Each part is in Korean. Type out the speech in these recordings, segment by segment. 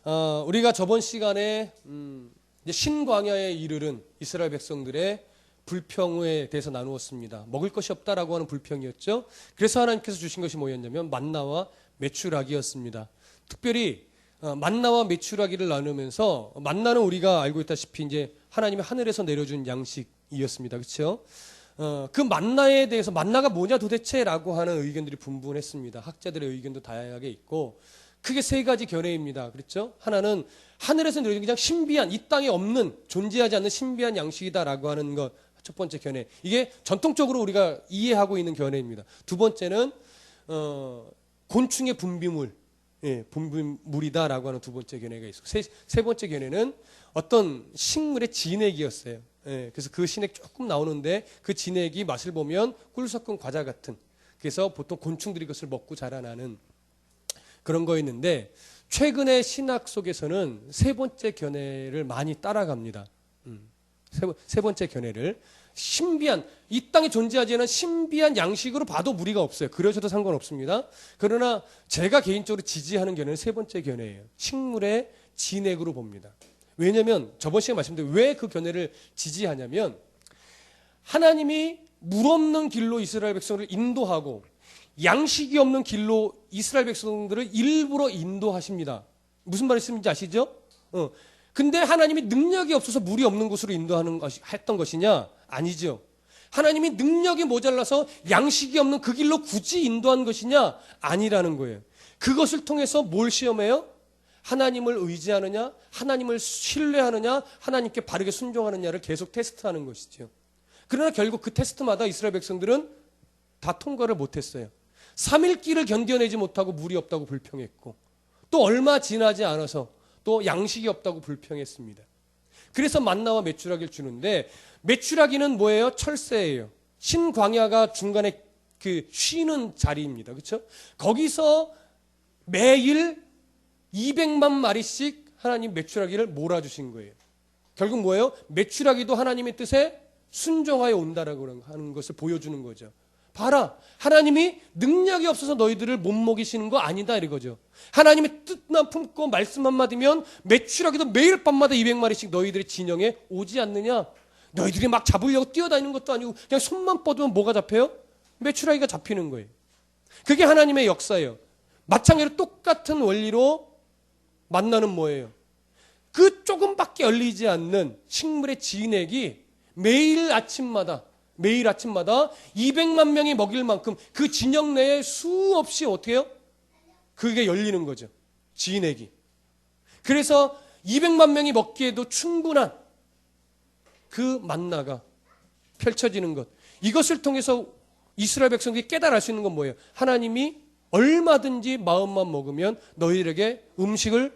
우리가 저번 시간에 이제 신광야에 이르른 이스라엘 백성들의 불평에 대해서 나누었습니다. 먹을 것이 없다라고 하는 불평이었죠. 그래서 하나님께서 주신 것이 뭐였냐면 만나와 메추라기였습니다. 특별히 만나와 메추라기를 나누면서 만나는 우리가 알고 있다시피 이제 하나님이 하늘에서 내려준 양식이었습니다. 그렇죠? 그 만나에 대해서 만나가 뭐냐 도대체라고 하는 의견들이 분분했습니다. 학자들의 의견도 다양하게 있고 크게 세 가지 견해입니다. 그렇죠? 하나는 하늘에서 내려준 그냥 신비한 이 땅에 없는 존재하지 않는 신비한 양식이다라고 하는 것 첫 번째 견해. 이게 전통적으로 우리가 이해하고 있는 견해입니다. 두 번째는 곤충의 분비물, 분비물이다라고 하는 두 번째 견해가 있고 세 번째 견해는 어떤 식물의 진액이었어요. 그래서 그 진액 조금 나오는데 그 진액이 맛을 보면 꿀 섞은 과자 같은. 그래서 보통 곤충들이 그것을 먹고 자라나는 그런 거였는데 최근의 신학 속에서는 세 번째 견해를 많이 따라갑니다. 세 번째 견해를 신비한 이 땅에 존재하지 않은 신비한 양식으로 봐도 무리가 없어요. 그러셔도 상관없습니다. 그러나 제가 개인적으로 지지하는 견해는 세 번째 견해예요. 식물의 진액으로 봅니다. 왜냐하면 저번 시간에 말씀드린 왜 그 견해를 지지하냐면 하나님이 물 없는 길로 이스라엘 백성을 인도하고 양식이 없는 길로 이스라엘 백성들을 일부러 인도하십니다. 무슨 말씀인지 아시죠? 근데 하나님이 능력이 없어서 물이 없는 곳으로 했던 것이냐? 아니죠. 하나님이 능력이 모자라서 양식이 없는 그 길로 굳이 인도한 것이냐? 아니라는 거예요. 그것을 통해서 뭘 시험해요? 하나님을 의지하느냐? 하나님을 신뢰하느냐? 하나님께 바르게 순종하느냐를 계속 테스트하는 것이죠. 그러나 결국 그 테스트마다 이스라엘 백성들은 다 통과를 못했어요. 3일 길을 견뎌내지 못하고 물이 없다고 불평했고 또 얼마 지나지 않아서 또 양식이 없다고 불평했습니다. 그래서 만나와 메추라기를 주는데 메추라기는 뭐예요? 철새예요. 신광야가 중간에 그 쉬는 자리입니다. 그렇죠? 거기서 매일 200만 마리씩 하나님 메추라기를 몰아주신 거예요. 결국 뭐예요? 메추라기도 하나님의 뜻에 순종하여 온다라고 하는 것을 보여주는 거죠. 봐라, 하나님이 능력이 없어서 너희들을 못 먹이시는 거 아니다 이거죠. 하나님의 뜻만 품고 말씀 한마디면 메추라기도 매일 밤마다 200마리씩 너희들의 진영에 오지 않느냐. 너희들이 막 잡으려고 뛰어다니는 것도 아니고 그냥 손만 뻗으면 뭐가 잡혀요? 메추라기가 잡히는 거예요. 그게 하나님의 역사예요. 마찬가지로 똑같은 원리로 만나는 뭐예요? 그 조금밖에 열리지 않는 식물의 진액이 매일 아침마다 200만 명이 먹일 만큼 그 진영 내에 수없이 어떻게 해요? 그게 열리는 거죠. 진액이. 그래서 200만 명이 먹기에도 충분한 그 만나가 펼쳐지는 것. 이것을 통해서 이스라엘 백성들이 깨달을 수 있는 건 뭐예요? 하나님이 얼마든지 마음만 먹으면 너희들에게 음식을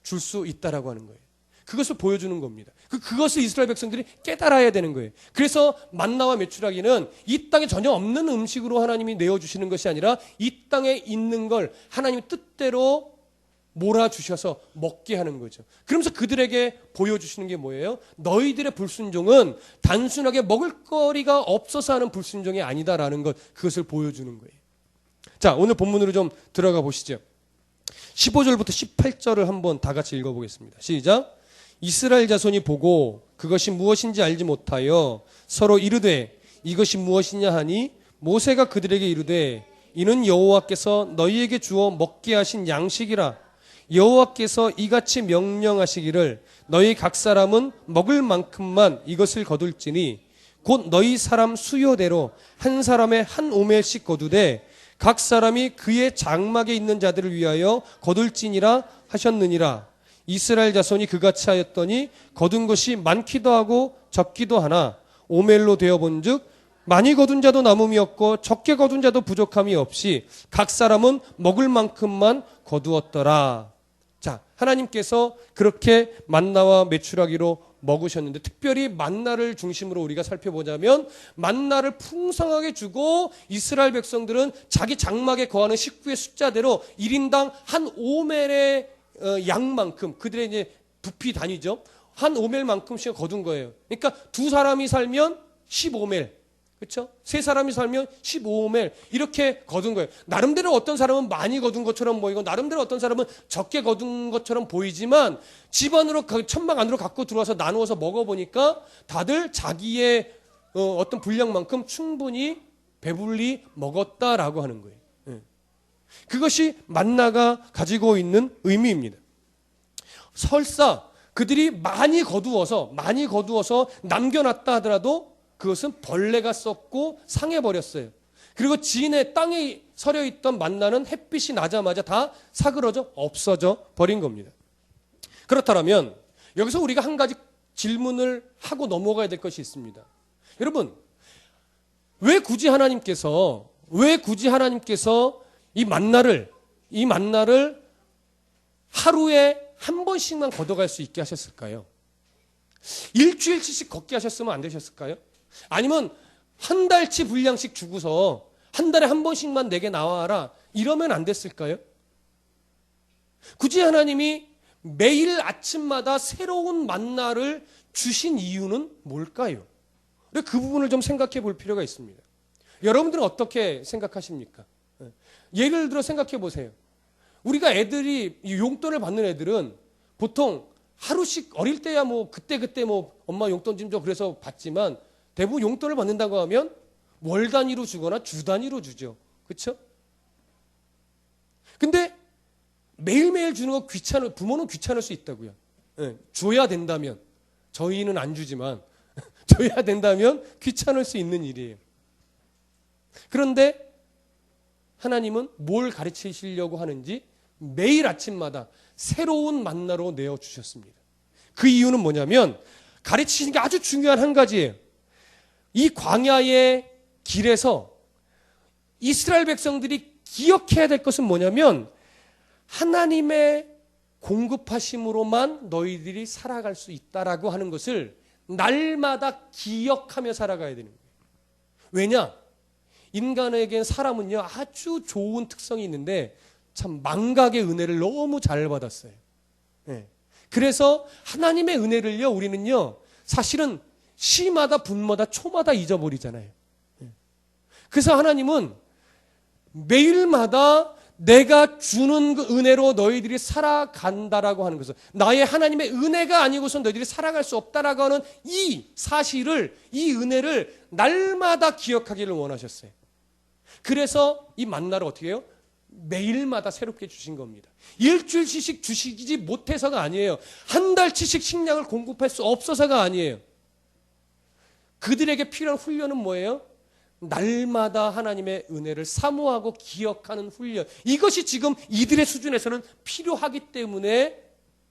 줄 수 있다라고 하는 거예요. 그것을 보여주는 겁니다. 그것을 이스라엘 백성들이 깨달아야 되는 거예요. 그래서 만나와 메추라기는 이 땅에 전혀 없는 음식으로 하나님이 내어주시는 것이 아니라 이 땅에 있는 걸 하나님의 뜻대로 몰아주셔서 먹게 하는 거죠. 그러면서 그들에게 보여주시는 게 뭐예요? 너희들의 불순종은 단순하게 먹을 거리가 없어서 하는 불순종이 아니다라는 것, 그것을 보여주는 거예요. 자, 오늘 본문으로 좀 들어가 보시죠. 15절부터 18절을 한번 다 같이 읽어보겠습니다. 시작. 이스라엘 자손이 보고 그것이 무엇인지 알지 못하여 서로 이르되 이것이 무엇이냐 하니 모세가 그들에게 이르되 이는 여호와께서 너희에게 주어 먹게 하신 양식이라. 여호와께서 이같이 명령하시기를 너희 각 사람은 먹을 만큼만 이것을 거둘지니 곧 너희 사람 수요대로 한 사람에 한 오멜씩 거두되 각 사람이 그의 장막에 있는 자들을 위하여 거둘지니라 하셨느니라. 이스라엘 자손이 그같이 하였더니 거둔 것이 많기도 하고 적기도 하나 오멜로 되어본즉 많이 거둔 자도 남음이 없고 적게 거둔 자도 부족함이 없이 각 사람은 먹을 만큼만 거두었더라. 자, 하나님께서 그렇게 만나와 메추라기로 먹으셨는데 특별히 만나를 중심으로 우리가 살펴보자면 만나를 풍성하게 주고 이스라엘 백성들은 자기 장막에 거하는 식구의 숫자대로 1인당 한 오멜의 양만큼 그들의 이제 부피 단위죠. 한 오멜만큼씩 거둔 거예요. 그러니까 두 사람이 살면 15멜. 그렇죠? 세 사람이 살면 15오멜 이렇게 거둔 거예요. 나름대로 어떤 사람은 많이 거둔 것처럼 보이고 나름대로 어떤 사람은 적게 거둔 것처럼 보이지만 집안으로 천막 안으로 갖고 들어와서 나누어서 먹어보니까 다들 자기의 어떤 분량만큼 충분히 배불리 먹었다라고 하는 거예요. 그것이 만나가 가지고 있는 의미입니다. 설사 그들이 많이 거두어서 남겨놨다 하더라도 그것은 벌레가 썩고 상해버렸어요. 그리고 지인의 땅에 서려있던 만나는 햇빛이 나자마자 다 사그러져 없어져 버린 겁니다. 그렇다면 여기서 우리가 한 가지 질문을 하고 넘어가야 될 것이 있습니다. 여러분, 왜 굳이 하나님께서 이 만나를 하루에 한 번씩만 걷어갈 수 있게 하셨을까요? 일주일치씩 걷게 하셨으면 안 되셨을까요? 아니면 한 달치 분량씩 주고서 한 달에 한 번씩만 내게 나와라 이러면 안 됐을까요? 굳이 하나님이 매일 아침마다 새로운 만나를 주신 이유는 뭘까요? 그 부분을 좀 생각해 볼 필요가 있습니다. 여러분들은 어떻게 생각하십니까? 예를 들어 생각해 보세요. 우리가 애들이 용돈을 받는 애들은 보통 하루씩 어릴 때야 뭐 그때 뭐 엄마 용돈 좀 줘 그래서 받지만 대부분 용돈을 받는다고 하면 월 단위로 주거나 주 단위로 주죠. 그렇죠? 근데 매일매일 주는 거 부모는 귀찮을 수 있다고요. 줘야 된다면 저희는 안 주지만 줘야 된다면 귀찮을 수 있는 일이에요. 그런데 하나님은 뭘 가르치시려고 하는지 매일 아침마다 새로운 만나로 내어주셨습니다. 그 이유는 뭐냐면 가르치시는 게 아주 중요한 한 가지예요. 이 광야의 길에서 이스라엘 백성들이 기억해야 될 것은 뭐냐면 하나님의 공급하심으로만 너희들이 살아갈 수 있다라고 하는 것을 날마다 기억하며 살아가야 되는 거예요. 왜냐? 인간에겐 사람은요 아주 좋은 특성이 있는데 참 망각의 은혜를 너무 잘 받았어요. 그래서 하나님의 은혜를요 우리는요 사실은 시마다 분마다 초마다 잊어버리잖아요. 그래서 하나님은 매일마다 내가 주는 그 은혜로 너희들이 살아간다라고 하는 것은 나의 하나님의 은혜가 아니고선 너희들이 살아갈 수 없다라고 하는 이 사실을 이 은혜를 날마다 기억하기를 원하셨어요. 그래서 이 만나를 어떻게 해요? 매일마다 새롭게 주신 겁니다. 일주일치씩 주시지 못해서가 아니에요. 한 달치씩 식량을 공급할 수 없어서가 아니에요. 그들에게 필요한 훈련은 뭐예요? 날마다 하나님의 은혜를 사모하고 기억하는 훈련. 이것이 지금 이들의 수준에서는 필요하기 때문에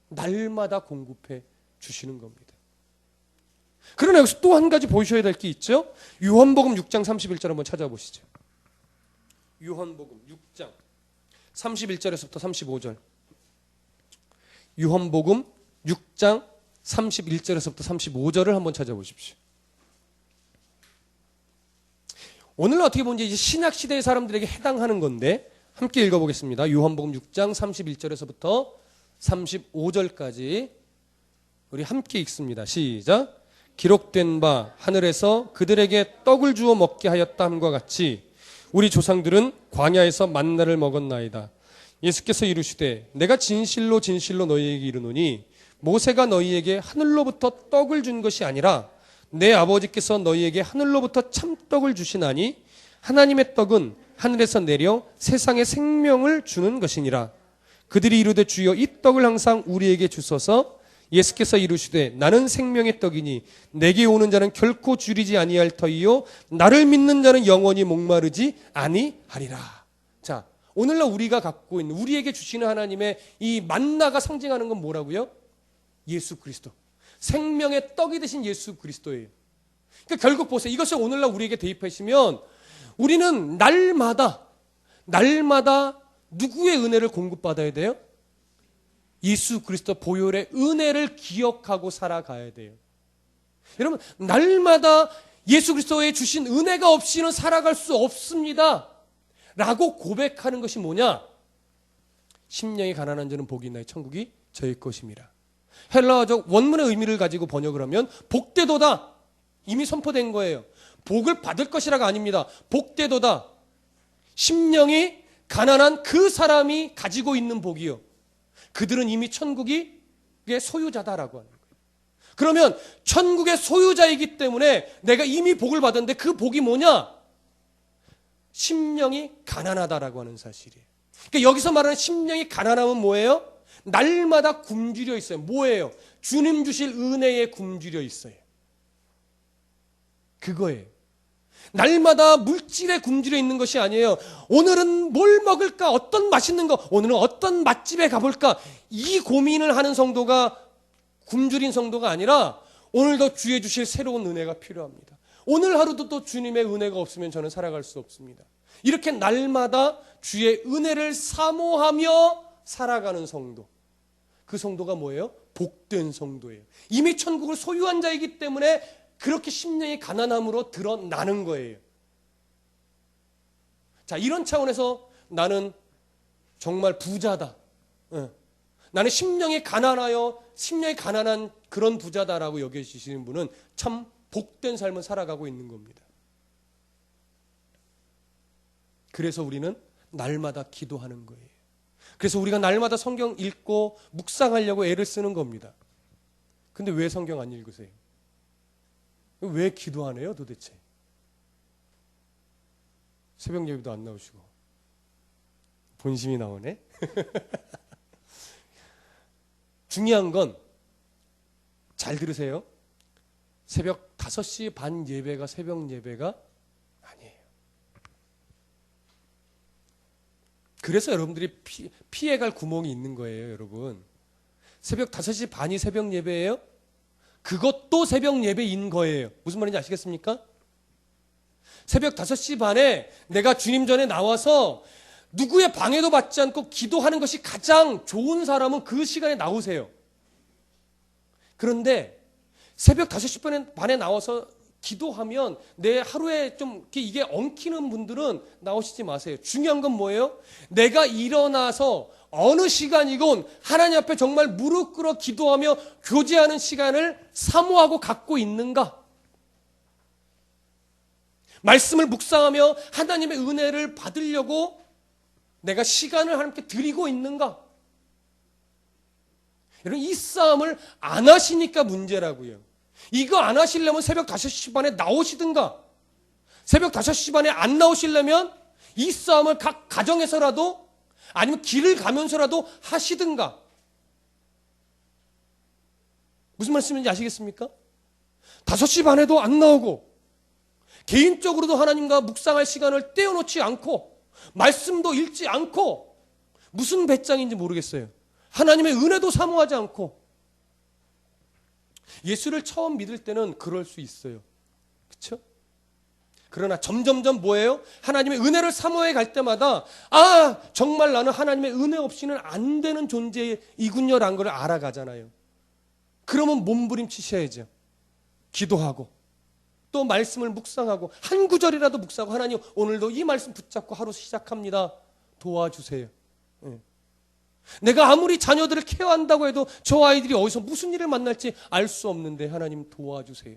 날마다 공급해 주시는 겁니다. 그러나 여기서 또 한 가지 보셔야 될 게 있죠. 요한복음 6장 31절 한번 찾아보시죠. 요한복음 6장 31절에서부터 35절. 요한복음 6장 31절에서부터 35절을 한번 찾아보십시오. 오늘 어떻게 보면 이제 신약 시대의 사람들에게 해당하는 건데 함께 읽어보겠습니다. 요한복음 6장 31절에서부터 35절까지 우리 함께 읽습니다. 시작. 기록된 바 하늘에서 그들에게 떡을 주어 먹게 하였다 함과 같이 우리 조상들은 광야에서 만나를 먹었나이다. 예수께서 이르시되 내가 진실로 진실로 너희에게 이르노니 모세가 너희에게 하늘로부터 떡을 준 것이 아니라 내 아버지께서 너희에게 하늘로부터 참떡을 주시나니 하나님의 떡은 하늘에서 내려 세상에 생명을 주는 것이니라. 그들이 이르되 주여 이 떡을 항상 우리에게 주소서. 예수께서 이르시되 나는 생명의 떡이니 내게 오는 자는 결코 줄이지 아니할 터이요 나를 믿는 자는 영원히 목마르지 아니하리라. 자, 오늘날 우리가 갖고 있는 우리에게 주시는 하나님의 이 만나가 상징하는 건 뭐라고요? 예수 그리스도. 생명의 떡이 되신 예수 그리스도예요. 그러니까 결국 보세요. 이것을 오늘날 우리에게 대입하시면 우리는 날마다 누구의 은혜를 공급받아야 돼요? 예수 그리스도 보혈의 은혜를 기억하고 살아가야 돼요. 여러분, 날마다 예수 그리스도의 주신 은혜가 없이는 살아갈 수 없습니다. 라고 고백하는 것이 뭐냐? 심령이 가난한 자는 복이 있나니 천국이 저희 것입니다. 헬라어적 원문의 의미를 가지고 번역을 하면 복되도다. 이미 선포된 거예요. 복을 받을 것이라가 아닙니다. 복되도다. 심령이 가난한 그 사람이 가지고 있는 복이요. 그들은 이미 천국의 소유자다라고 하는 거예요. 그러면 천국의 소유자이기 때문에 내가 이미 복을 받았는데 그 복이 뭐냐? 심령이 가난하다라고 하는 사실이에요. 그러니까 여기서 말하는 심령이 가난함은 뭐예요? 날마다 굶주려 있어요. 뭐예요? 주님 주실 은혜에 굶주려 있어요. 그거예요. 날마다 물질에 굶주려 있는 것이 아니에요. 오늘은 뭘 먹을까? 어떤 맛있는 거? 오늘은 어떤 맛집에 가볼까? 이 고민을 하는 성도가 굶주린 성도가 아니라 오늘도 주의 주실 새로운 은혜가 필요합니다. 오늘 하루도 또 주님의 은혜가 없으면 저는 살아갈 수 없습니다. 이렇게 날마다 주의 은혜를 사모하며 살아가는 성도. 그 성도가 뭐예요? 복된 성도예요. 이미 천국을 소유한 자이기 때문에 그렇게 심령이 가난함으로 드러나는 거예요. 자, 이런 차원에서 나는 정말 부자다. 나는 심령이 가난하여 심령이 가난한 그런 부자다라고 여겨지시는 분은 참 복된 삶을 살아가고 있는 겁니다. 그래서 우리는 날마다 기도하는 거예요. 그래서 우리가 날마다 성경 읽고 묵상하려고 애를 쓰는 겁니다. 근데 왜 성경 안 읽으세요? 왜 기도 안 해요 도대체? 새벽 예배도 안 나오시고 본심이 나오네. 중요한 건 잘 들으세요. 새벽 5시 반 예배가 새벽 예배가 아니에요. 그래서 여러분들이 피해갈 구멍이 있는 거예요. 여러분, 새벽 5시 반이 새벽 예배예요? 그것도 새벽 예배인 거예요. 무슨 말인지 아시겠습니까? 새벽 5시 반에 내가 주님 전에 나와서 누구의 방해도 받지 않고 기도하는 것이 가장 좋은 사람은 그 시간에 나오세요. 그런데 새벽 5시 반에 나와서 기도하면 내 하루에 좀 이게 엉키는 분들은 나오시지 마세요. 중요한 건 뭐예요? 내가 일어나서 어느 시간이건 하나님 앞에 정말 무릎 꿇어 기도하며 교제하는 시간을 사모하고 갖고 있는가? 말씀을 묵상하며 하나님의 은혜를 받으려고 내가 시간을 하나님께 드리고 있는가? 여러분, 이 싸움을 안 하시니까 문제라고요. 이거 안 하시려면 새벽 5시 반에 나오시든가, 새벽 5시 반에 안 나오시려면 이 싸움을 각 가정에서라도 아니면 길을 가면서라도 하시든가. 무슨 말씀인지 아시겠습니까? 5시 반에도 안 나오고 개인적으로도 하나님과 묵상할 시간을 떼어놓지 않고 말씀도 읽지 않고 무슨 배짱인지 모르겠어요. 하나님의 은혜도 사모하지 않고. 예수를 처음 믿을 때는 그럴 수 있어요. 그렇죠? 그러나 점점점 뭐예요? 하나님의 은혜를 사모해 갈 때마다 정말 나는 하나님의 은혜 없이는 안 되는 존재이군요라는 걸 알아가잖아요. 그러면 몸부림치셔야죠. 기도하고 또 말씀을 묵상하고 한 구절이라도 묵상하고, 하나님 오늘도 이 말씀 붙잡고 하루 시작합니다. 도와주세요. 내가 아무리 자녀들을 케어한다고 해도 저 아이들이 어디서 무슨 일을 만날지 알 수 없는데 하나님 도와주세요.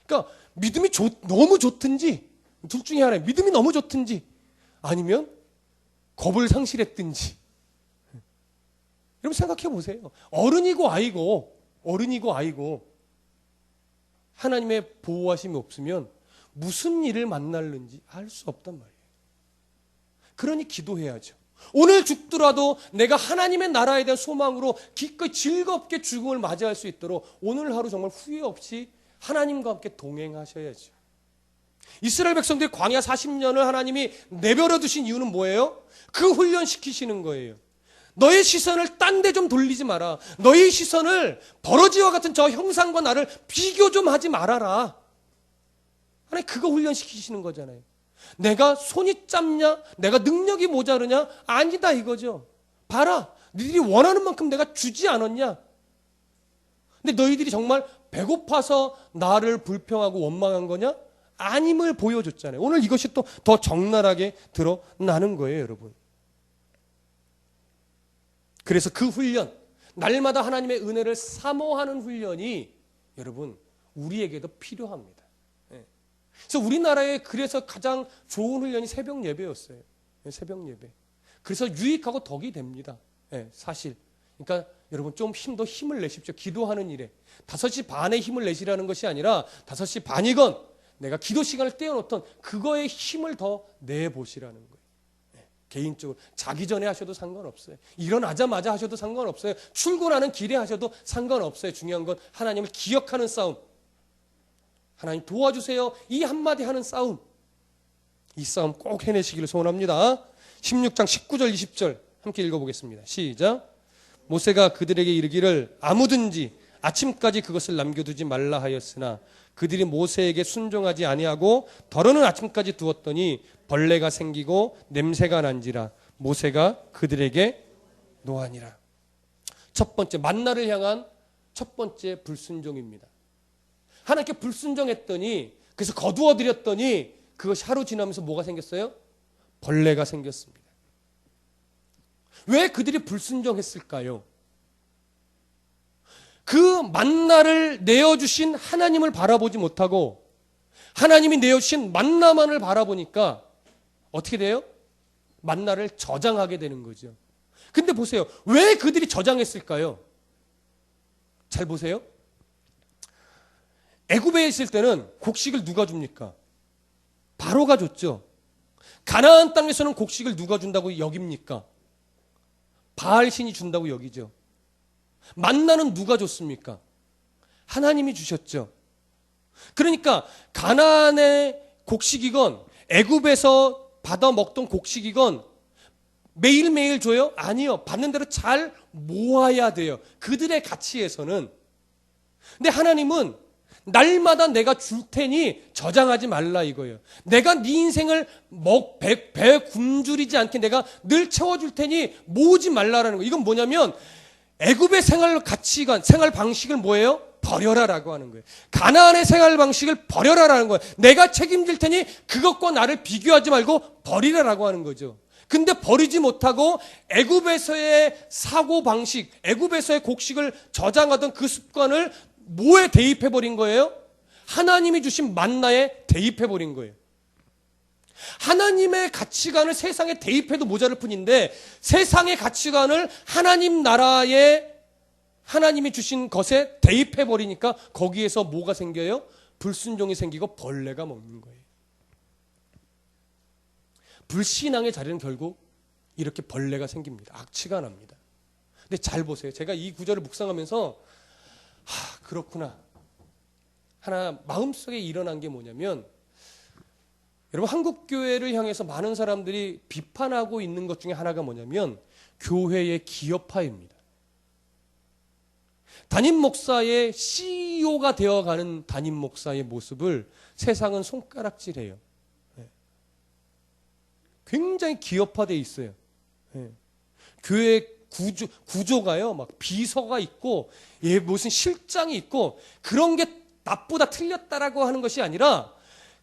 그러니까 믿음이 너무 좋든지, 둘 중에 하나예요. 믿음이 너무 좋든지 아니면 겁을 상실했든지. 여러분 생각해 보세요. 어른이고 아이고 하나님의 보호하심이 없으면 무슨 일을 만날는지 알 수 없단 말이에요. 그러니 기도해야죠. 오늘 죽더라도 내가 하나님의 나라에 대한 소망으로 기꺼이 즐겁게 죽음을 맞이할 수 있도록 오늘 하루 정말 후회 없이 하나님과 함께 동행하셔야죠. 이스라엘 백성들이 광야 40년을 하나님이 내버려 두신 이유는 뭐예요? 그 훈련시키시는 거예요. 너의 시선을 딴 데 좀 돌리지 마라. 너의 시선을 버러지와 같은 저 형상과 나를 비교 좀 하지 말아라. 하나님 그거 훈련시키시는 거잖아요. 내가 손이 짧냐? 내가 능력이 모자르냐? 아니다 이거죠. 봐라. 너희들이 원하는 만큼 내가 주지 않았냐? 근데 너희들이 정말 배고파서 나를 불평하고 원망한 거냐? 아님을 보여줬잖아요. 오늘 이것이 또 더 적나라하게 드러나는 거예요, 여러분. 그래서 그 훈련, 날마다 하나님의 은혜를 사모하는 훈련이 여러분 우리에게도 필요합니다. 예. 그래서 우리나라에 그래서 가장 좋은 훈련이 새벽 예배였어요. 예, 새벽 예배. 그래서 유익하고 덕이 됩니다. 예, 사실. 그러니까 여러분 좀 힘을 내십시오. 기도하는 일에. 5시 반에 힘을 내시라는 것이 아니라 5시 반이건 내가 기도 시간을 떼어놓던 그거에 힘을 더 내보시라는 거예요. 예, 개인적으로. 자기 전에 하셔도 상관없어요. 일어나자마자 하셔도 상관없어요. 출근하는 길에 하셔도 상관없어요. 중요한 건 하나님을 기억하는 싸움. 하나님 도와주세요. 이 한마디 하는 싸움. 이 싸움 꼭 해내시기를 소원합니다. 16장 19절 20절 함께 읽어보겠습니다. 시작. 모세가 그들에게 이르기를 아무든지 아침까지 그것을 남겨두지 말라 하였으나 그들이 모세에게 순종하지 아니하고 더러는 아침까지 두었더니 벌레가 생기고 냄새가 난지라 모세가 그들에게 노하니라. 첫 번째, 만나를 향한 첫 번째 불순종입니다. 하나님께 불순종했더니, 그래서 거두어드렸더니 그것이 하루 지나면서 뭐가 생겼어요? 벌레가 생겼습니다. 왜 그들이 불순종했을까요? 그 만나를 내어주신 하나님을 바라보지 못하고 하나님이 내어주신 만나만을 바라보니까 어떻게 돼요? 만나를 저장하게 되는 거죠. 근데 보세요. 왜 그들이 저장했을까요? 잘 보세요. 애굽에 있을 때는 곡식을 누가 줍니까? 바로가 줬죠. 가나안 땅에서는 곡식을 누가 준다고 여깁니까? 바알신이 준다고 여기죠. 만나는 누가 줬습니까? 하나님이 주셨죠. 그러니까 가나안의 곡식이건 애굽에서 받아 먹던 곡식이건 매일매일 줘요? 아니요. 받는 대로 잘 모아야 돼요. 그들의 가치에서는. 근데 하나님은 날마다 내가 줄 테니 저장하지 말라 이거예요. 내가 네 인생을 배 굶주리지 않게 내가 늘 채워줄 테니 모으지 말라라는 거예요. 이건 뭐냐면 애굽의 생활 가치관, 생활 방식을 뭐예요? 버려라라고 하는 거예요. 가나안의 생활 방식을 버려라라는 거예요. 내가 책임질 테니 그것과 나를 비교하지 말고 버리라라고 하는 거죠. 근데 버리지 못하고 애굽에서의 사고 방식, 애굽에서의 곡식을 저장하던 그 습관을 뭐에 대입해버린 거예요? 하나님이 주신 만나에 대입해버린 거예요. 하나님의 가치관을 세상에 대입해도 모자랄 뿐인데 세상의 가치관을 하나님 나라에 하나님이 주신 것에 대입해버리니까 거기에서 뭐가 생겨요? 불순종이 생기고 벌레가 먹는 거예요. 불신앙의 자리는 결국 이렇게 벌레가 생깁니다. 악취가 납니다. 근데 잘 보세요. 제가 이 구절을 묵상하면서 그렇구나. 하나 마음속에 일어난 게 뭐냐면 여러분 한국교회를 향해서 많은 사람들이 비판하고 있는 것 중에 하나가 뭐냐면 교회의 기업화입니다. 담임 목사의 CEO가 되어가는 담임 목사의 모습을 세상은 손가락질해요. 굉장히 기업화되어 있어요. 교회 구조가요, 막 비서가 있고, 무슨 실장이 있고, 그런 게 나쁘다, 틀렸다라고 하는 것이 아니라,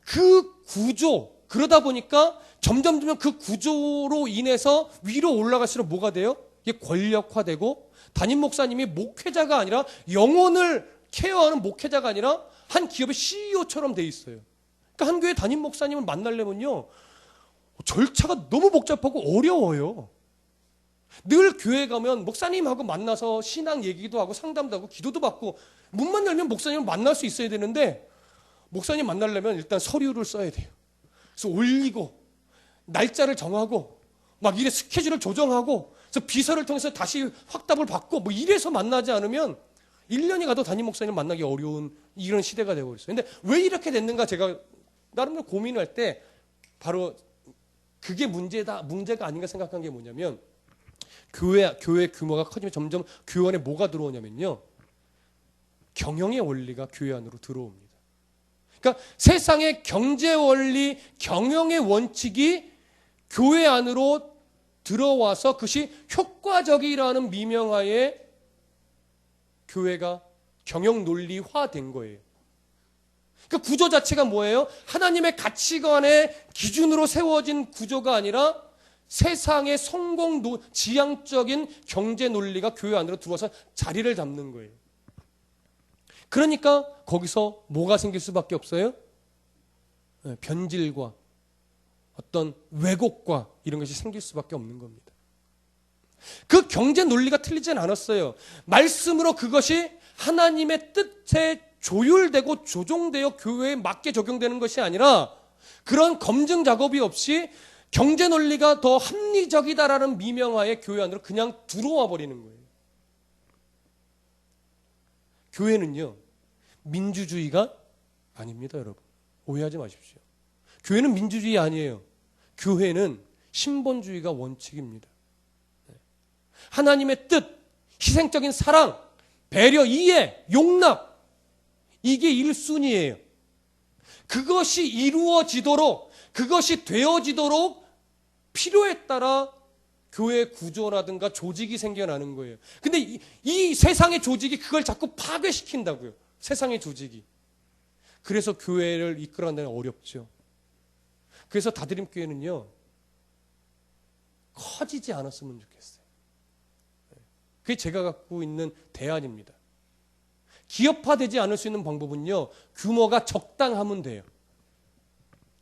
그 구조, 그러다 보니까 점점 그 구조로 인해서 위로 올라갈수록 뭐가 돼요? 이게 권력화되고, 담임 목사님이 목회자가 아니라, 영혼을 케어하는 목회자가 아니라, 한 기업의 CEO처럼 돼 있어요. 그러니까 한 교회 담임 목사님을 만나려면요, 절차가 너무 복잡하고 어려워요. 늘 교회 가면 목사님하고 만나서 신앙 얘기도 하고 상담도 하고 기도도 받고 문만 열면 목사님을 만날 수 있어야 되는데 목사님 만나려면 일단 서류를 써야 돼요. 그래서 올리고 날짜를 정하고 막 이래 스케줄을 조정하고 그래서 비서를 통해서 다시 확답을 받고 뭐 이래서 만나지 않으면 1년이 가도 담임 목사님을 만나기 어려운 이런 시대가 되어버렸어요. 근데 왜 이렇게 됐는가 제가 나름대로 고민할 때 바로 그게 문제가 아닌가 생각한 게 뭐냐면 교회 규모가 커지면 점점 교회 안에 뭐가 들어오냐면요. 경영의 원리가 교회 안으로 들어옵니다. 그러니까 세상의 경제 원리, 경영의 원칙이 교회 안으로 들어와서 그것이 효과적이라는 미명하에 교회가 경영 논리화된 거예요. 그 구조 자체가 뭐예요? 하나님의 가치관의 기준으로 세워진 구조가 아니라 세상의 성공 지향적인 경제 논리가 교회 안으로 들어와서 자리를 잡는 거예요. 그러니까 거기서 뭐가 생길 수밖에 없어요? 변질과 어떤 왜곡과 이런 것이 생길 수밖에 없는 겁니다. 그 경제 논리가 틀리진 않았어요. 말씀으로 그것이 하나님의 뜻에 조율되고 조종되어 교회에 맞게 적용되는 것이 아니라 그런 검증 작업이 없이 경제 논리가 더 합리적이다라는 미명하에 교회 안으로 그냥 들어와 버리는 거예요. 교회는요, 민주주의가 아닙니다, 여러분. 오해하지 마십시오. 교회는 민주주의 아니에요. 교회는 신본주의가 원칙입니다. 하나님의 뜻, 희생적인 사랑, 배려, 이해, 용납, 이게 1순위예요. 그것이 이루어지도록, 그것이 되어지도록 필요에 따라 교회 구조라든가 조직이 생겨나는 거예요. 근데 이 세상의 조직이 그걸 자꾸 파괴시킨다고요. 세상의 조직이. 그래서 교회를 이끌어내는 어렵죠. 그래서 다드림교회는요, 커지지 않았으면 좋겠어요. 그게 제가 갖고 있는 대안입니다. 기업화되지 않을 수 있는 방법은요, 규모가 적당하면 돼요.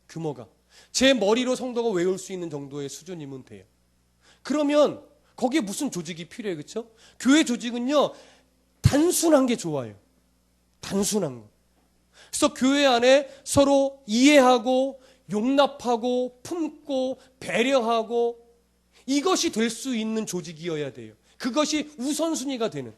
규모가. 제 머리로 성도가 외울 수 있는 정도의 수준이면 돼요. 그러면 거기에 무슨 조직이 필요해요, 그렇죠? 교회 조직은요, 단순한 게 좋아요. 단순한 거. 그래서 교회 안에 서로 이해하고 용납하고 품고 배려하고 이것이 될 수 있는 조직이어야 돼요. 그것이 우선순위가 되는.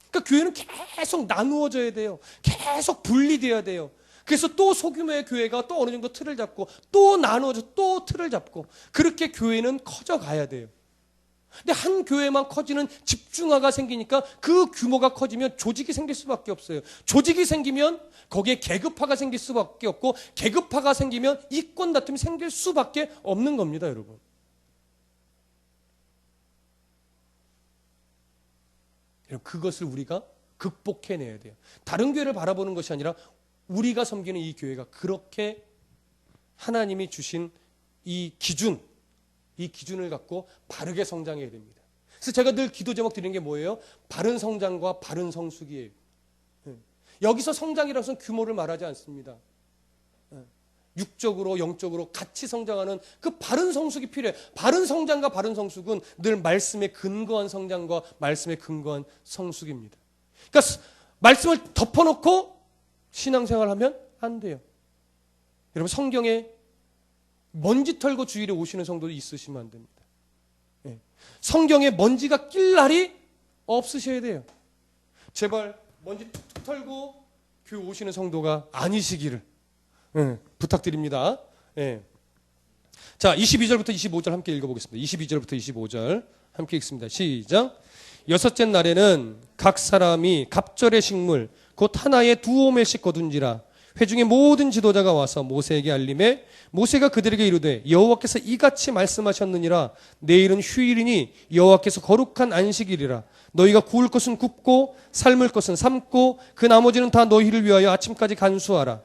그러니까 교회는 계속 나누어져야 돼요. 계속 분리돼야 돼요. 그래서 또 소규모의 교회가 또 어느 정도 틀을 잡고 또 나누어져 또 틀을 잡고 그렇게 교회는 커져가야 돼요. 근데 한 교회만 커지는 집중화가 생기니까 그 규모가 커지면 조직이 생길 수밖에 없어요. 조직이 생기면 거기에 계급화가 생길 수밖에 없고 계급화가 생기면 이권 다툼이 생길 수밖에 없는 겁니다, 여러분. 그것을 우리가 극복해내야 돼요. 다른 교회를 바라보는 것이 아니라 우리가 섬기는 이 교회가 그렇게 하나님이 주신 이 기준을 갖고 바르게 성장해야 됩니다. 그래서 제가 늘 기도 제목 드리는 게 뭐예요? 바른 성장과 바른 성숙이에요. 여기서 성장이라는 것은 규모를 말하지 않습니다. 육적으로 영적으로 같이 성장하는 그 바른 성숙이 필요해요. 바른 성장과 바른 성숙은 늘 말씀에 근거한 성장과 말씀에 근거한 성숙입니다. 그러니까 말씀을 덮어놓고 신앙생활하면 안 돼요. 여러분 성경에 먼지 털고 주일에 오시는 성도도 있으시면 안 됩니다. 성경에 먼지가 낄 날이 없으셔야 돼요. 제발 먼지 툭툭 털고 교회 오시는 성도가 아니시기를 부탁드립니다. 자, 22절부터 25절 함께 읽어보겠습니다. 22절부터 25절 함께 읽습니다. 시작. 여섯째 날에는 각 사람이 갑절의 식물 곧 하나에 2오멜씩 거둔지라. 회중의 모든 지도자가 와서 모세에게 알림해 모세가 그들에게 이르되 여호와께서 이같이 말씀하셨느니라. 내일은 휴일이니 여호와께서 거룩한 안식일이라. 너희가 구울 것은 굽고 삶을 것은 삶고 그 나머지는 다 너희를 위하여 아침까지 간수하라.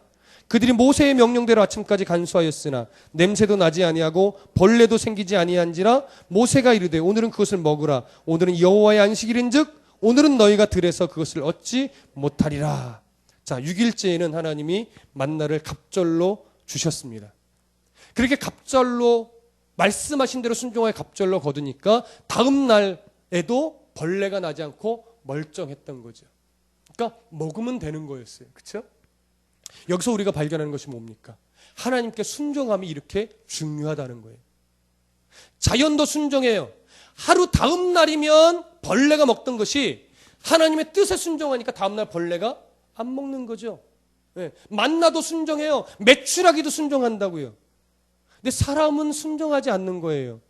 그들이 모세의 명령대로 아침까지 간수하였으나 냄새도 나지 아니하고 벌레도 생기지 아니한지라. 모세가 이르되 오늘은 그것을 먹으라. 오늘은 여호와의 안식일인즉 오늘은 너희가 들에서 그것을 얻지 못하리라. 자, 6일째에는 하나님이 만나를 갑절로 주셨습니다. 그렇게 갑절로 말씀하신 대로 순종하여 갑절로 거두니까 다음 날에도 벌레가 나지 않고 멀쩡했던 거죠. 그러니까 먹으면 되는 거였어요. 그렇죠? 여기서 우리가 발견하는 것이 뭡니까? 하나님께 순종함이 이렇게 중요하다는 거예요. 자연도 순종해요. 하루 다음 날이면 벌레가 먹던 것이 하나님의 뜻에 순종하니까 다음 날 벌레가 안 먹는 거죠. 만나도 순종해요. 메추라기도 순종한다고요. 근데 사람은 순종하지 않는 거예요.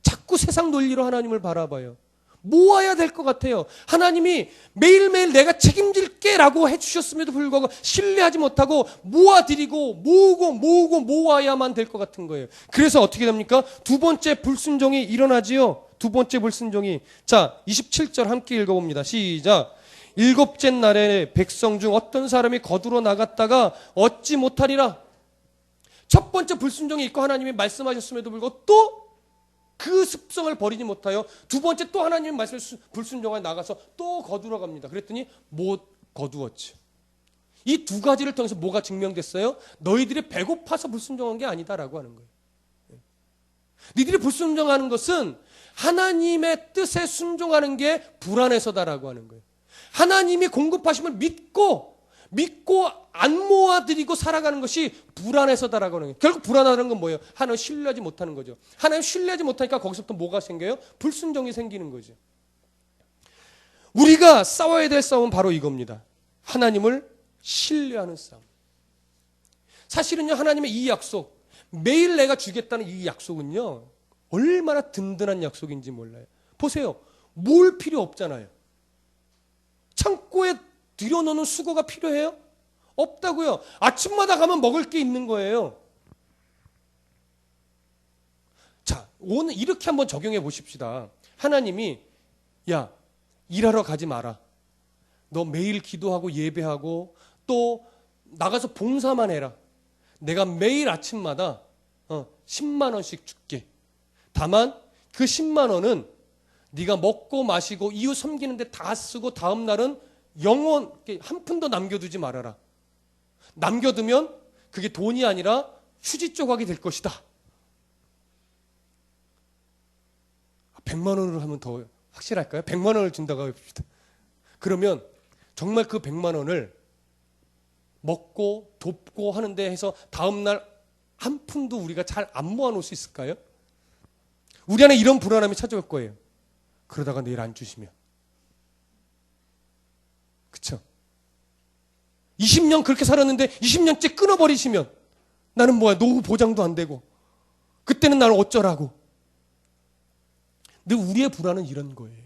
자꾸 세상 논리로 하나님을 바라봐요. 모아야 될 것 같아요. 하나님이 매일매일 내가 책임질게 라고 해주셨음에도 불구하고 신뢰하지 못하고 모아드리고 모으고 모아야만 될 것 같은 거예요. 그래서 어떻게 됩니까? 두 번째 불순종이 일어나지요. 두 번째 불순종이. 자, 27절 함께 읽어봅니다. 시작. 일곱째 날에 백성 중 어떤 사람이 거두러 나갔다가 얻지 못하리라. 첫 번째 불순종이 있고 하나님이 말씀하셨음에도 불구하고 또 그 습성을 버리지 못하여 두 번째 또 하나님의 말씀을 불순종하여 나가서 또 거두러 갑니다. 그랬더니 못 거두었죠. 이 두 가지를 통해서 뭐가 증명됐어요? 너희들이 배고파서 불순종한 게 아니다라고 하는 거예요. 너희들이 불순종하는 것은 하나님의 뜻에 순종하는 게 불안해서다라고 하는 거예요. 하나님이 공급하심을 믿고 안 모아드리고 살아가는 것이 불안해서다라고 하는 거예요. 결국 불안하다는 건 뭐예요? 하나님을 신뢰하지 못하는 거죠. 하나님을 신뢰하지 못하니까 거기서부터 뭐가 생겨요? 불순종이 생기는 거죠. 우리가 싸워야 될 싸움은 바로 이겁니다. 하나님을 신뢰하는 싸움. 사실은요, 하나님의 이 약속, 매일 내가 주겠다는 이 약속은요, 얼마나 든든한 약속인지 몰라요. 보세요. 뭘 필요 없잖아요. 창고에 들여놓는 수고가 필요해요? 없다고요. 아침마다 가면 먹을 게 있는 거예요. 자, 오늘 이렇게 한번 적용해 보십시다. 하나님이 야, 일하러 가지 마라. 너 매일 기도하고 예배하고 또 나가서 봉사만 해라. 내가 매일 아침마다 10만 원씩 줄게. 다만 그 10만 원은 네가 먹고 마시고 이웃 섬기는데 다 쓰고 다음 날은 영원 한 푼도 남겨두지 말아라. 남겨두면 그게 돈이 아니라 휴지 조각이 될 것이다. 100만 원으로 하면 더 확실할까요? 100만 원을 준다고 해봅시다. 그러면 정말 그 100만 원을 먹고 돕고 하는데 해서 다음 날 한 푼도 우리가 잘 안 모아놓을 수 있을까요? 우리 안에 이런 불안함이 찾아올 거예요. 그러다가 내일 안 주시면. 그쵸? 20년 그렇게 살았는데 20년째 끊어버리시면 나는 뭐야? 노후 보장도 안 되고 그때는 나를 어쩌라고. 근데 우리의 불안은 이런 거예요.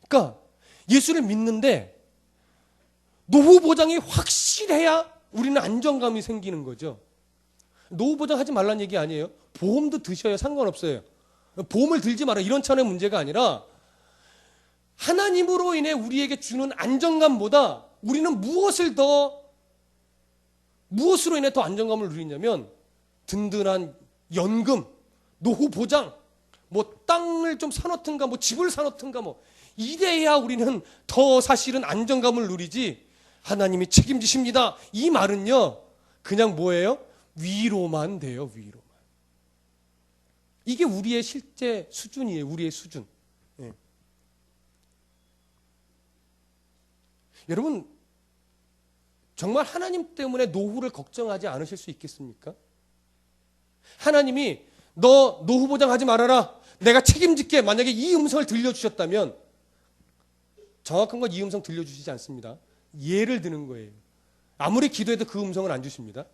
그러니까 예수를 믿는데 노후 보장이 확실해야 우리는 안정감이 생기는 거죠. 노후 보장하지 말라는 얘기 아니에요. 보험도 드셔야 상관없어요. 보험을 들지 마라 이런 차원의 문제가 아니라 하나님으로 인해 우리에게 주는 안정감보다 우리는 무엇으로 인해 더 안정감을 누리냐면 든든한 연금, 노후 보장, 뭐 땅을 좀 사놓든가 뭐 집을 사놓든가 뭐 이래야 우리는 더 사실은 안정감을 누리지. 하나님이 책임지십니다. 이 말은요, 그냥 뭐예요? 위로만 돼요, 위로만. 이게 우리의 실제 수준이에요, 우리의 수준. 예. 여러분, 정말 하나님 때문에 노후를 걱정하지 않으실 수 있겠습니까? 하나님이 너 노후 보장하지 말아라. 내가 책임질게. 만약에 이 음성을 들려주셨다면, 정확한 건 이 음성 들려주시지 않습니다. 예를 드는 거예요. 아무리 기도해도 그 음성을 안 주십니다.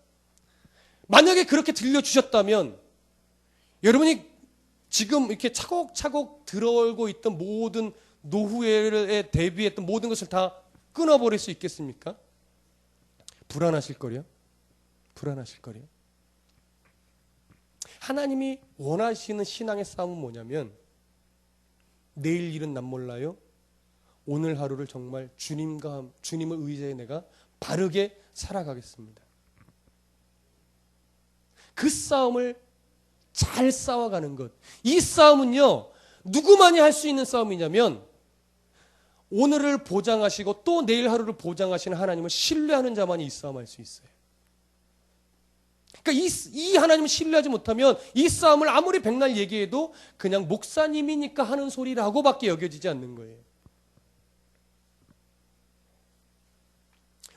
만약에 그렇게 들려주셨다면 여러분이 지금 이렇게 차곡차곡 들어오고 있던 모든 노후에 대비했던 모든 것을 다 끊어버릴 수 있겠습니까? 불안하실 거요. 불안하실 거요. 하나님이 원하시는 신앙의 싸움은 뭐냐면 내일 일은 난 몰라요. 오늘 하루를 정말 주님을 의지해 내가 바르게 살아가겠습니다. 그 싸움을 잘 싸워가는 것. 이 싸움은요, 누구만이 할 수 있는 싸움이냐면 오늘을 보장하시고 또 내일 하루를 보장하시는 하나님을 신뢰하는 자만이 이 싸움을 할 수 있어요. 그러니까 이 하나님을 신뢰하지 못하면 이 싸움을 아무리 백날 얘기해도 그냥 목사님이니까 하는 소리라고밖에 여겨지지 않는 거예요.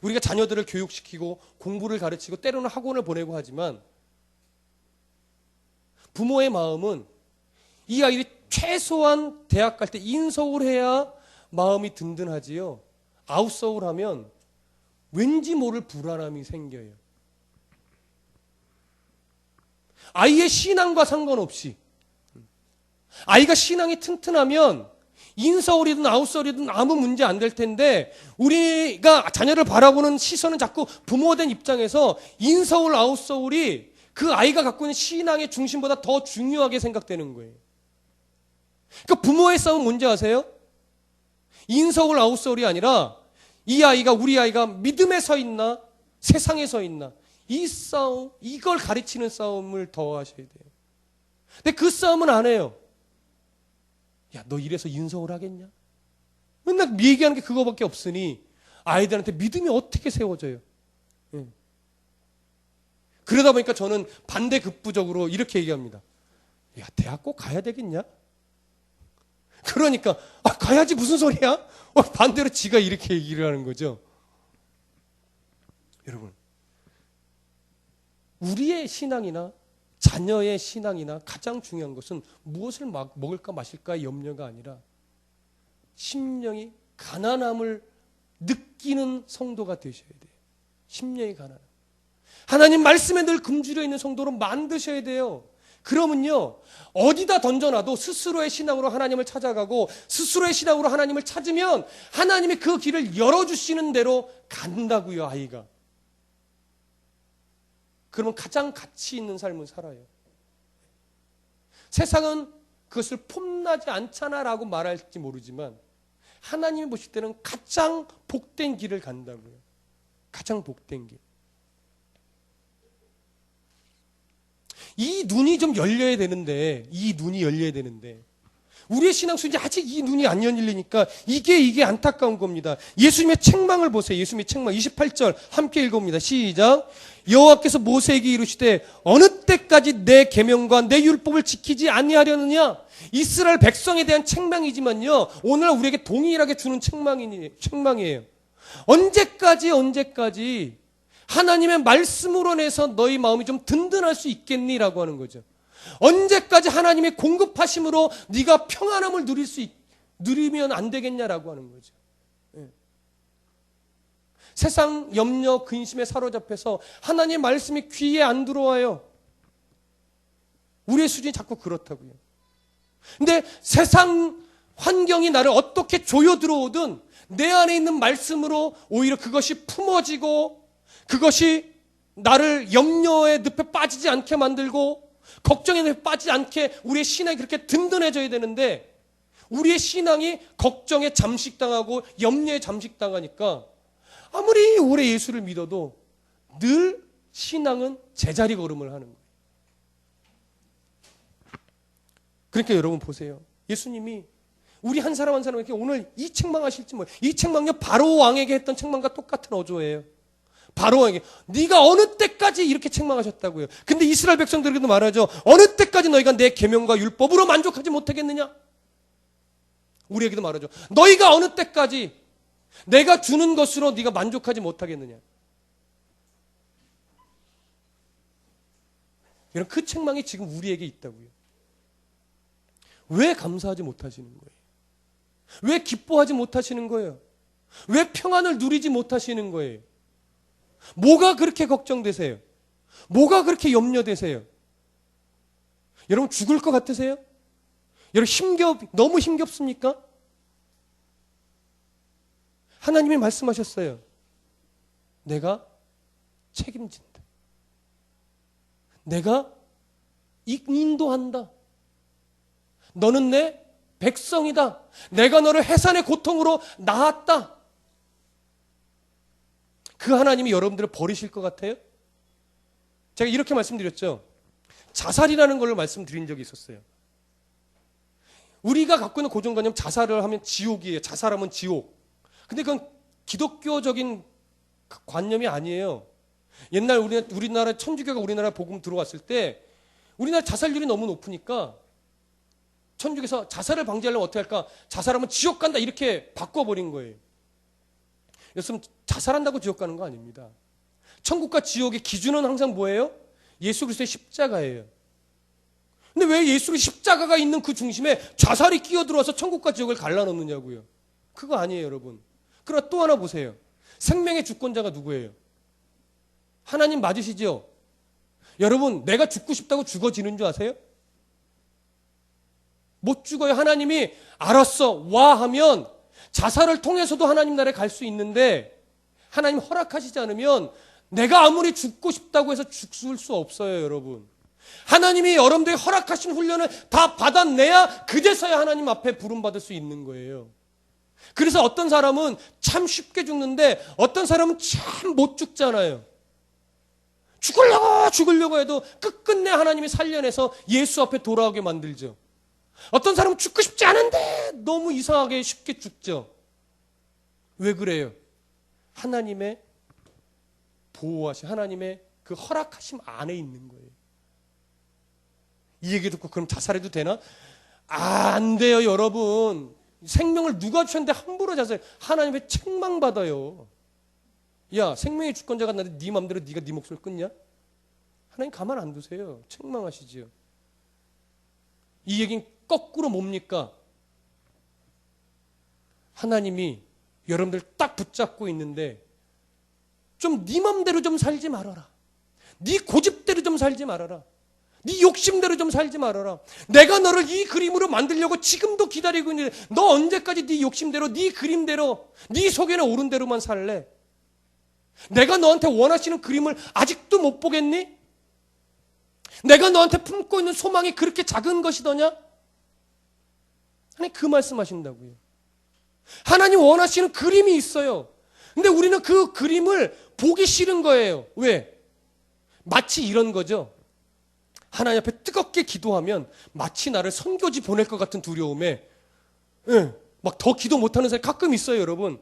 우리가 자녀들을 교육시키고 공부를 가르치고 때로는 학원을 보내고 하지만 부모의 마음은 이 아이들이 최소한 대학 갈 때 인서울 해야 마음이 든든하지요. 아웃서울 하면 왠지 모를 불안함이 생겨요. 아이의 신앙과 상관없이 아이가 신앙이 튼튼하면 인서울이든 아웃서울이든 아무 문제 안 될 텐데 우리가 자녀를 바라보는 시선은 자꾸 부모된 입장에서 인서울 아웃서울이 그 아이가 갖고 있는 신앙의 중심보다 더 중요하게 생각되는 거예요. 그러니까 부모의 싸움은 뭔지 아세요? 인서울 아웃서울이 아니라 이 아이가 우리 아이가 믿음에 서 있나 세상에 서 있나 이 싸움 이걸 가르치는 싸움을 더 하셔야 돼요. 근데 그 싸움은 안 해요. 야, 너 이래서 인성을 하겠냐? 맨날 얘기하는 게 그거밖에 없으니 아이들한테 믿음이 어떻게 세워져요? 그러다 보니까 저는 반대급부적으로 이렇게 얘기합니다. 야, 대학 꼭 가야 되겠냐? 그러니까 가야지 무슨 소리야? 반대로 지가 이렇게 얘기를 하는 거죠. 여러분, 우리의 신앙이나 자녀의 신앙이나 가장 중요한 것은 무엇을 먹을까 마실까의 염려가 아니라 심령이 가난함을 느끼는 성도가 되셔야 돼요. 심령이 가난함. 하나님 말씀에 늘 굶주려 있는 성도로 만드셔야 돼요. 그러면요, 어디다 던져놔도 스스로의 신앙으로 하나님을 찾아가고 스스로의 신앙으로 하나님을 찾으면 하나님이 그 길을 열어주시는 대로 간다고요, 아이가. 그러면 가장 가치 있는 삶을 살아요. 세상은 그것을 폼나지 않잖아라고 말할지 모르지만 하나님이 보실 때는 가장 복된 길을 간다고요. 가장 복된 길. 이 눈이 좀 열려야 되는데, 우리의 신앙 수준이 아직 이 눈이 안 열리니까 이게 안타까운 겁니다. 예수님의 책망을 보세요. 예수님의 책망 28절 함께 읽어봅니다. 시작. 여호와께서 모세에게 이르시되 어느 때까지 내 계명과 내 율법을 지키지 아니하려느냐? 이스라엘 백성에 대한 책망이지만요, 오늘날 우리에게 동일하게 주는 책망이에요. 언제까지 하나님의 말씀으로 내서 너희 마음이 좀 든든할 수 있겠니라고 하는 거죠. 언제까지 하나님의 공급하심으로 네가 평안함을 누리면 안 되겠냐라고 하는 거죠. 세상 염려 근심에 사로잡혀서 하나님의 말씀이 귀에 안 들어와요. 우리의 수준이 자꾸 그렇다고요. 근데 세상 환경이 나를 어떻게 조여 들어오든 내 안에 있는 말씀으로 오히려 그것이 품어지고 그것이 나를 염려의 늪에 빠지지 않게 만들고 걱정의 늪에 빠지지 않게 우리의 신앙이 그렇게 든든해져야 되는데 우리의 신앙이 걱정에 잠식당하고 염려에 잠식당하니까 아무리 오래 예수를 믿어도 늘 신앙은 제자리 걸음을 하는 거예요. 그러니까 여러분 보세요. 예수님이 우리 한 사람 한 사람에게 오늘 이 책망하실지 뭐예요. 이 책망요 바로 왕에게 했던 책망과 똑같은 어조예요. 바로 왕에게 네가 어느 때까지 이렇게 책망하셨다고요. 근데 이스라엘 백성들에게도 말하죠. 어느 때까지 너희가 내 계명과 율법으로 만족하지 못하겠느냐? 우리에게도 말하죠. 너희가 어느 때까지 내가 주는 것으로 네가 만족하지 못하겠느냐? 여러분, 그 책망이 지금 우리에게 있다고요. 왜 감사하지 못하시는 거예요? 왜 기뻐하지 못하시는 거예요? 왜 평안을 누리지 못하시는 거예요? 뭐가 그렇게 걱정되세요? 뭐가 그렇게 염려되세요? 여러분, 죽을 것 같으세요? 여러분, 너무 힘겹습니까? 하나님이 말씀하셨어요. 내가 책임진다. 내가 인도한다. 너는 내 백성이다. 내가 너를 해산의 고통으로 낳았다. 그 하나님이 여러분들을 버리실 것 같아요? 제가 이렇게 말씀드렸죠. 자살이라는 걸 말씀드린 적이 있었어요. 우리가 갖고 있는 고정관념, 자살을 하면 지옥이에요. 자살하면 지옥. 근데 그건 기독교적인 관념이 아니에요. 옛날 우리나라 천주교가 우리나라 복음 들어왔을 때 우리나라 자살률이 너무 높으니까 천주교에서 자살을 방지하려면 어떻게 할까? 자살하면 지옥 간다 이렇게 바꿔버린 거예요. 여러분, 자살한다고 지옥 가는 거 아닙니다. 천국과 지옥의 기준은 항상 뭐예요? 예수 그리스도의 십자가예요. 근데 왜 예수의 십자가가 있는 그 중심에 자살이 끼어들어와서 천국과 지옥을 갈라놓느냐고요. 그거 아니에요, 여러분. 그러나 또 하나 보세요. 생명의 주권자가 누구예요? 하나님 맞으시죠? 여러분, 내가 죽고 싶다고 죽어지는 줄 아세요? 못 죽어요. 하나님이 알았어, 와 하면 자살을 통해서도 하나님 나라에 갈 수 있는데 하나님 허락하시지 않으면 내가 아무리 죽고 싶다고 해서 죽을 수 없어요, 여러분. 하나님이 여러분들이 허락하신 훈련을 다 받아내야 그제서야 하나님 앞에 부름받을 수 있는 거예요. 그래서 어떤 사람은 참 쉽게 죽는데 어떤 사람은 참 못 죽잖아요. 죽으려고 해도 끝끝내 하나님이 살려내서 예수 앞에 돌아오게 만들죠. 어떤 사람은 죽고 싶지 않은데 너무 이상하게 쉽게 죽죠. 왜 그래요? 하나님의 보호하심, 하나님의 그 허락하심 안에 있는 거예요. 이 얘기 듣고 그럼 자살해도 되나? 안 돼요, 여러분. 생명을 누가 주셨는데 함부로 자살? 하나님의 책망받아요. 야, 생명의 주권자가 나한테 네 맘대로 네가 네 목숨을 끊냐? 하나님 가만 안 두세요. 책망하시지요. 이 얘기는 거꾸로 뭡니까? 하나님이 여러분들 딱 붙잡고 있는데 좀 네 맘대로 좀 살지 말아라. 네 고집대로 좀 살지 말아라. 네 욕심대로 좀 살지 말아라. 내가 너를 이 그림으로 만들려고 지금도 기다리고 있는데 너 언제까지 네 욕심대로, 네 그림대로, 네 속에는 옳은 대로만 살래? 내가 너한테 원하시는 그림을 아직도 못 보겠니? 내가 너한테 품고 있는 소망이 그렇게 작은 것이더냐? 하나님 그 말씀하신다고요. 하나님 원하시는 그림이 있어요. 근데 우리는 그 그림을 보기 싫은 거예요. 왜? 마치 이런 거죠. 하나님 앞에 뜨겁게 기도하면 마치 나를 선교지 보낼 것 같은 두려움에 막 더 기도 못하는 사람이 가끔 있어요, 여러분.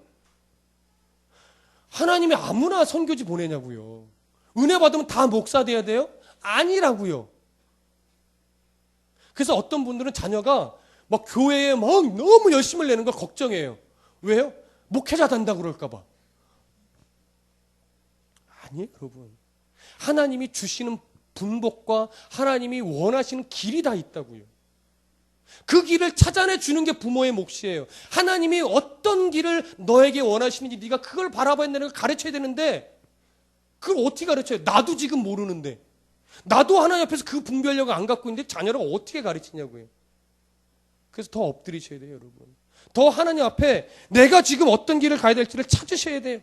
하나님이 아무나 선교지 보내냐고요. 은혜 받으면 다 목사 돼야 돼요? 아니라고요. 그래서 어떤 분들은 자녀가 막 교회에 막 너무 열심을 내는 걸 걱정해요. 왜요? 목회자 된다 그럴까 봐. 아니에요, 여러분. 하나님이 주시는 분복과 하나님이 원하시는 길이 다 있다고요. 그 길을 찾아내 주는 게 부모의 몫이에요. 하나님이 어떤 길을 너에게 원하시는지 네가 그걸 바라봐야 되는 걸 가르쳐야 되는데 그걸 어떻게 가르쳐요? 나도 지금 모르는데. 나도 하나님 앞에서 그 분별력을 안 갖고 있는데 자녀를 어떻게 가르치냐고요. 그래서 더 엎드리셔야 돼요, 여러분. 더 하나님 앞에 내가 지금 어떤 길을 가야 될지를 찾으셔야 돼요.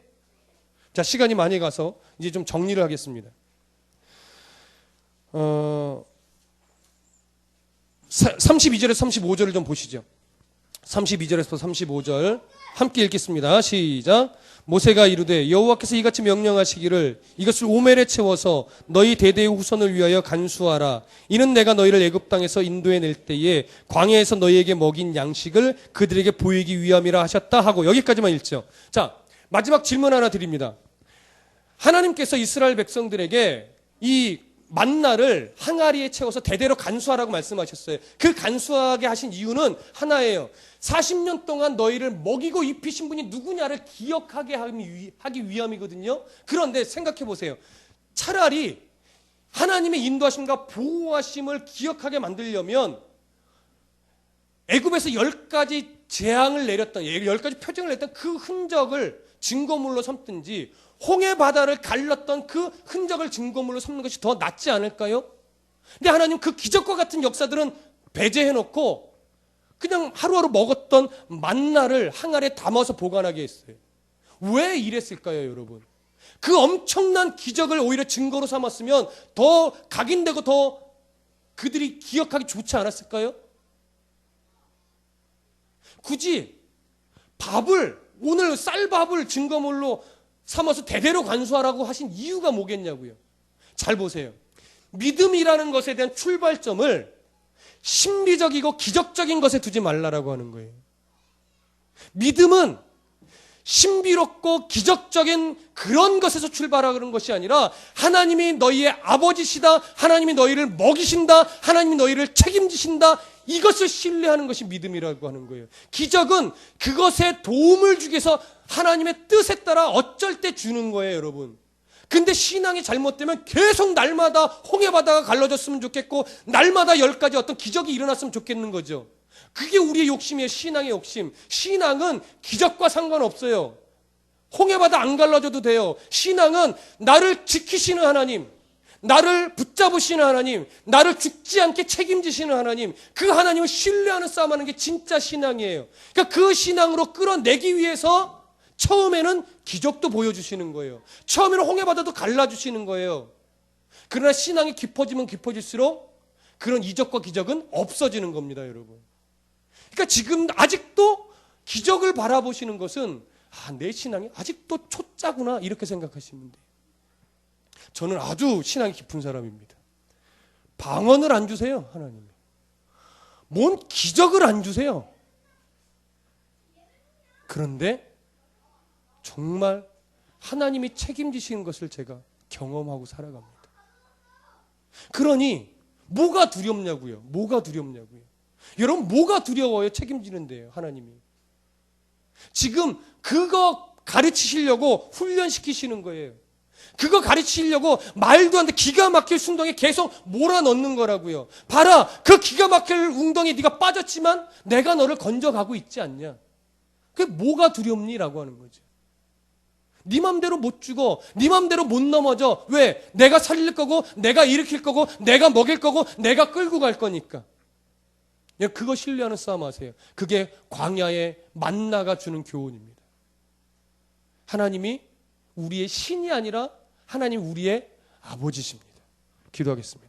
자, 시간이 많이 가서 이제 좀 정리를 하겠습니다. 32절에서 35절을 좀 보시죠. 32절에서 35절 함께 읽겠습니다. 시작. 모세가 이르되 여호와께서 이같이 명령하시기를 이것을 오멜에 채워서 너희 대대의 후손을 위하여 간수하라. 이는 내가 너희를 애굽 땅에서 인도해 낼 때에 광야에서 너희에게 먹인 양식을 그들에게 보이기 위함이라 하셨다 하고 여기까지만 읽죠. 자, 마지막 질문 하나 드립니다. 하나님께서 이스라엘 백성들에게 이 만나를 항아리에 채워서 대대로 간수하라고 말씀하셨어요. 그 간수하게 하신 이유는 하나예요. 40년 동안 너희를 먹이고 입히신 분이 누구냐를 기억하게 하기 위함이거든요. 그런데 생각해 보세요. 차라리 하나님의 인도하심과 보호하심을 기억하게 만들려면 애굽에서 10가지 재앙을 내렸던, 10가지 표징을 냈던 그 흔적을 증거물로 삼든지 홍해 바다를 갈랐던 그 흔적을 증거물로 삼는 것이 더 낫지 않을까요? 근데 하나님 그 기적과 같은 역사들은 배제해놓고 그냥 하루하루 먹었던 만나를 항아리에 담아서 보관하게 했어요. 왜 이랬을까요, 여러분? 그 엄청난 기적을 오히려 증거로 삼았으면 더 각인되고 더 그들이 기억하기 좋지 않았을까요? 굳이 오늘 쌀밥을 증거물로 삼아서 대대로 간수하라고 하신 이유가 뭐겠냐고요. 잘 보세요. 믿음이라는 것에 대한 출발점을 신비적이고 기적적인 것에 두지 말라라고 하는 거예요. 믿음은 신비롭고 기적적인 그런 것에서 출발하는 것이 아니라 하나님이 너희의 아버지시다, 하나님이 너희를 먹이신다, 하나님이 너희를 책임지신다, 이것을 신뢰하는 것이 믿음이라고 하는 거예요. 기적은 그것에 도움을 주기 위해서 하나님의 뜻에 따라 어쩔 때 주는 거예요, 여러분. 근데 신앙이 잘못되면 계속 날마다 홍해바다가 갈라졌으면 좋겠고 날마다 10가지 어떤 기적이 일어났으면 좋겠는 거죠. 그게 우리의 욕심이에요. 신앙의 욕심. 신앙은 기적과 상관없어요. 홍해바다 안 갈라져도 돼요. 신앙은 나를 지키시는 하나님, 나를 붙잡으시는 하나님, 나를 죽지 않게 책임지시는 하나님, 그 하나님을 신뢰하는 싸움하는 게 진짜 신앙이에요. 그러니까 그 신앙으로 끌어내기 위해서 처음에는 기적도 보여주시는 거예요. 처음에는 홍해바다도 갈라주시는 거예요. 그러나 신앙이 깊어지면 깊어질수록 그런 이적과 기적은 없어지는 겁니다, 여러분. 그러니까 지금 아직도 기적을 바라보시는 것은 내 신앙이 아직도 초짜구나 이렇게 생각하시면 돼요. 저는 아주 신앙이 깊은 사람입니다. 방언을 안 주세요, 하나님이. 뭔 기적을 안 주세요. 그런데 정말 하나님이 책임지시는 것을 제가 경험하고 살아갑니다. 그러니 뭐가 두렵냐고요? 뭐가 두렵냐고요? 여러분, 뭐가 두려워요? 책임지는데요, 하나님이. 지금 그거 가르치시려고 훈련시키시는 거예요. 그거 가르치려고 말도 안 돼 기가 막힐 웅덩이에 계속 몰아넣는 거라고요. 봐라, 그 기가 막힐 웅덩이에 네가 빠졌지만 내가 너를 건져가고 있지 않냐. 그게 뭐가 두렵니라고 하는 거죠. 네 맘대로 못 죽어, 네 맘대로 못 넘어져. 왜? 내가 살릴 거고, 내가 일으킬 거고, 내가 먹일 거고, 내가 끌고 갈 거니까. 그거 신뢰하는 싸움 하세요. 그게 광야의 만나가 주는 교훈입니다. 하나님이 우리의 신이 아니라 하나님 우리의 아버지십니다. 기도하겠습니다.